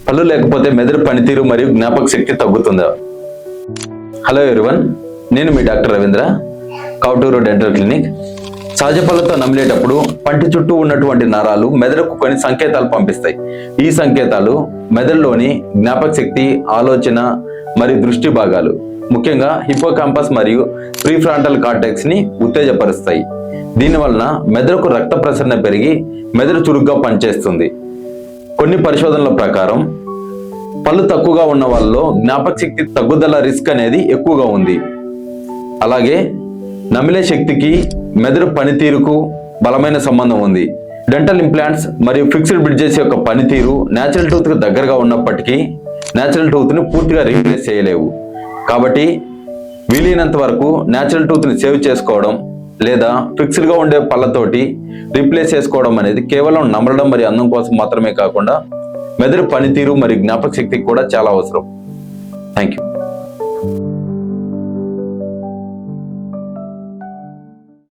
పళ్ళు లేకపోతే మెదడు పనితీరు మరియు జ్ఞాపక శక్తి తగ్గుతుందా? హలో ఎవ్రీవన్, నేను మీ డాక్టర్ రవీంద్ర, కౌటూరు డెంటల్ క్లినిక్. సహజ పళ్ళతో నమిలేటప్పుడు పంటి చుట్టూ ఉన్నటువంటి నరాలు మెదడుకు కొన్ని సంకేతాలు పంపిస్తాయి. ఈ సంకేతాలు మెదడులోని జ్ఞాపక శక్తి, ఆలోచన మరియు దృష్టి భాగాలు, ముఖ్యంగా హిప్పోకాంపస్ మరియు ప్రీఫ్రాంటల్ కార్టెక్స్ ని ఉత్తేజపరుస్తాయి. దీనివలన మెదడుకు రక్త ప్రసరణ పెరిగి మెదడు చురుగ్గా పనిచేస్తుంది. కొన్ని పరిశోధనల ప్రకారం పళ్ళు తక్కువగా ఉన్న వాళ్ళలో జ్ఞాపక శక్తి తగ్గుదల రిస్క్ అనేది ఎక్కువగా ఉంది. అలాగే నమిలే శక్తికి మెదడు పనితీరుకు బలమైన సంబంధం ఉంది. డెంటల్ ఇంప్లాంట్స్ మరియు ఫిక్స్డ్ బ్రిడ్జెస్ యొక్క పనితీరు నేచురల్ టూత్ కు దగ్గరగా ఉన్నప్పటికీ నేచురల్ టూత్ ని పూర్తిగా రీప్లేస్ చేయలేవు. కాబట్టి వీలైనంత వరకు నేచురల్ టూత్ ని సేవ్ చేసుకోవడం లేదా ఫిక్స్డ్ గా ఉండే పళ్ళతోటి రీప్లేస్ చేసుకోవడం అనేది కేవలం నమలడం మరియు అందం కోసం మాత్రమే కాకుండా మెదడు పనితీరు మరియు జ్ఞాపక శక్తికి కూడా చాలా అవసరం. Thank you.